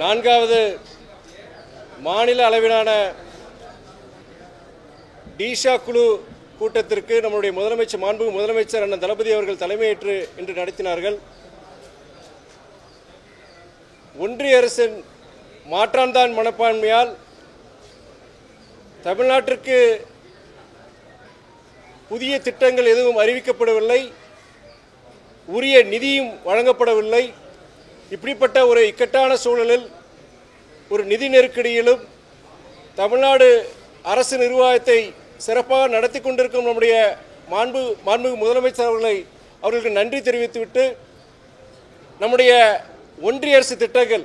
நான்காவது மாநில அளவிலான டிஷா குழு கூட்டத்திற்கு நம்முடைய மாண்புமிகு முதலமைச்சர் அண்ணன் தளபதி அவர்கள் தலைமையேற்று இன்று நடத்தினார்கள். ஒன்றிய அரசின் மாற்றான்தான் மனப்பான்மையால் தமிழ்நாட்டிற்கு புதிய திட்டங்கள் எதுவும் அறிவிக்கப்படவில்லை, உரிய நிதியும் வழங்கப்படவில்லை. இப்படிப்பட்ட ஒரு இக்கட்டான சூழலில், ஒரு நிதி நெருக்கடியிலும் தமிழ்நாடு அரசு நிர்வாகத்தை சிறப்பாக நடத்தி கொண்டிருக்கும் நம்முடைய மாண்புமிகு முதலமைச்சர் அவர்களுக்கு நன்றி தெரிவித்துவிட்டு, நம்முடைய ஒன்றிய அரசு திட்டங்கள்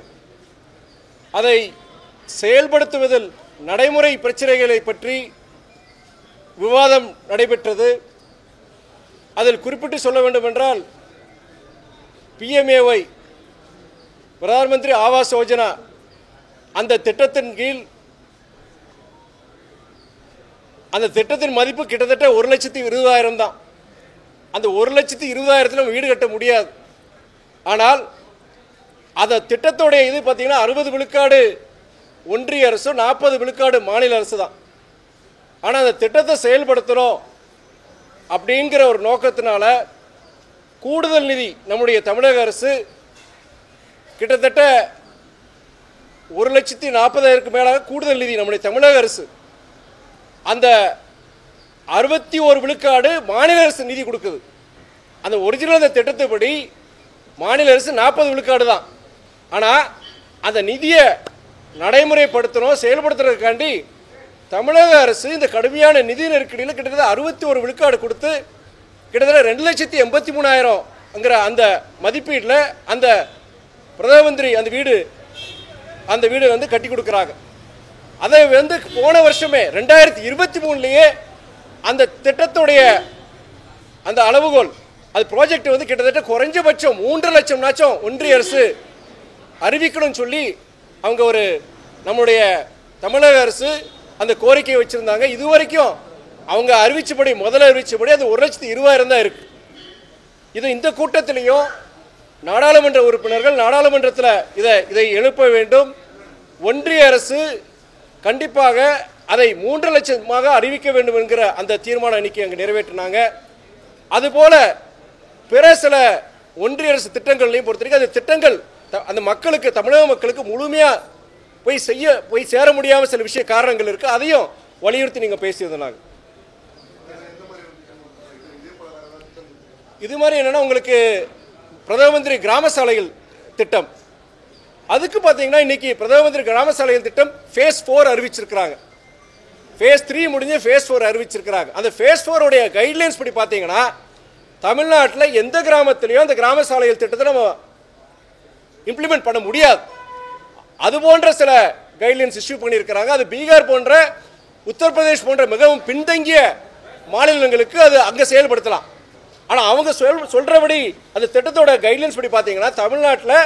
அதை செயல்படுத்துவதில் நடைமுறை பிரச்சனைகளை பற்றி விவாதம் நடைபெற்றது. அதில் குறிப்பிட்டு சொல்ல வேண்டும் என்றால், PMAY பிரதான் மந்திரி ஆவாஸ் யோஜனா அந்த திட்டத்தின் கீழ் அந்த திட்டத்தின் மதிப்பு கிட்டத்தட்ட 1,20,000 தான். அந்த 1,20,000 வீடு கட்ட முடியாது. ஆனால் அந்த திட்டத்தோடைய இது பார்த்தீங்கன்னா 60 விழுக்காடு ஒன்றிய அரசு, 40 விழுக்காடு மாநில அரசு தான். ஆனால் அந்த திட்டத்தை செயல்படுத்தணும் அப்படிங்கிற ஒரு நோக்கத்தினால கூடுதல் நிதி நம்முடைய தமிழக அரசு கிட்டத்தட்ட 1,40,000 மேலாக கூடுதல் நிதி நம்முடைய தமிழக அரசு அந்த 61 விழுக்காடு மாநில அரசு நிதி கொடுக்குது. அந்த ஒரிஜினல் அந்த திட்டத்தைப்படி மாநில அரசு 40 விழுக்காடு தான். ஆனால் அந்த நிதியை நடைமுறைப்படுத்தணும், செயல்படுத்துறதுக்காண்டி தமிழக அரசு இந்த கடுமையான நிதி நெருக்கடியில் கிட்டத்தட்ட 61 விழுக்காடு கொடுத்து கிட்டத்தட்ட 2,83,000ங்கிற அந்த மதிப்பீட்டில் அந்த பிரதம மந்திரி அந்த வீடு வந்து கட்டி கொடுக்குறாங்க. அதை வந்து போன வருஷமே 2023 அந்த திட்டத்துடைய அந்த அளவுகோல் அது ப்ராஜெக்ட் வந்து கிட்டத்தட்ட குறைஞ்சபட்சம் 3 லட்சம்னாச்சும் ஒன்றிய அரசு அறிவிக்கணும்னு சொல்லி அவங்க நம்முடைய தமிழக அரசு அந்த கோரிக்கையை வச்சிருந்தாங்க. இதுவரைக்கும் அவங்க முதல்ல அறிவிச்சபடி அது 1,20,000 தான் இருக்கு. இந்த கூட்டத்திலையும் நாடாளுமன்ற உறுப்பினர்கள் நாடாளுமன்றத்தில் இதை எழுப்ப வேண்டும். ஒன்றிய அரசு கண்டிப்பாக அதை 3 லட்சமாக அறிவிக்க வேண்டும் என்கிற அந்த தீர்மானம் இன்னைக்கு அங்கே நிறைவேற்றினாங்க. அதுபோல பிற சில ஒன்றிய அரசு திட்டங்களையும் பொறுத்தவரைக்கும் அந்த திட்டங்கள் அந்த மக்களுக்கு, தமிழக மக்களுக்கு முழுமையாக போய் சேர முடியாமல் சில காரணங்கள் இருக்கு. அதையும் வலியுறுத்தி நீங்க பேசியிருந்தாங்க. இது மாதிரி என்னன்னா, உங்களுக்கு பிரதம மந்திரி கிராம சாலைகள் திட்டம், அதுக்கு பார்த்தீங்கன்னா இன்னைக்கு பிரதம மந்திரி கிராம சாலைகள் திட்டம் phase 4 அறிவிச்சிருக்கிறாங்க. phase 3 முடிஞ்சு phase 4 அறிவிச்சிருக்கிறாங்க. அந்த phase 4 உடைய கைட்லைன்ஸ் படி பார்த்தீங்கன்னா தமிழ்நாட்டில் எந்த கிராமத்திலையும் அந்த கிராம சாலைகள் திட்டத்தை நம்ம இம்ப்ளிமெண்ட் பண்ண முடியாது. அது போன்ற சில கைட்லைன்ஸ் இஷ்யூ பண்ணியிருக்கிறாங்க. அது பீகார் போன்ற, உத்தரப்பிரதேஷ் போன்ற மிகவும் பின்தங்கிய மாநிலங்களுக்கு அது அங்கே செயல்படுத்தலாம். ஆனால் அவங்க சொல்றபடி அந்த திட்டத்தோட கைட்லைன்ஸ் படி பார்த்தீங்கன்னா தமிழ்நாட்டில்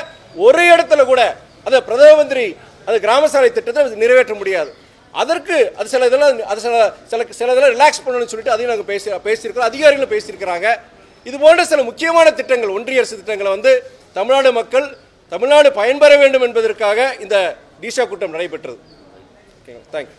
ஒரு இடத்துல கூட அந்த பிரதம மந்திரி அந்த கிராம சாலை திட்டத்தை நிறைவேற்ற முடியாது. அதற்கு அது சில இதெல்லாம் ரிலாக்ஸ் பண்ணணும்னு சொல்லிட்டு அதையும் நாங்கள் பேசியிருக்கிறோம், அதிகாரிகளும் பேசியிருக்கிறாங்க. இது போன்ற சில முக்கியமான திட்டங்கள், ஒன்றிய அரசு திட்டங்களை வந்து தமிழ்நாடு மக்கள், தமிழ்நாடு பயன்பெற வேண்டும் என்பதற்காக இந்த டிஷா கூட்டம் நடைபெற்றது. தேங்க்யூ.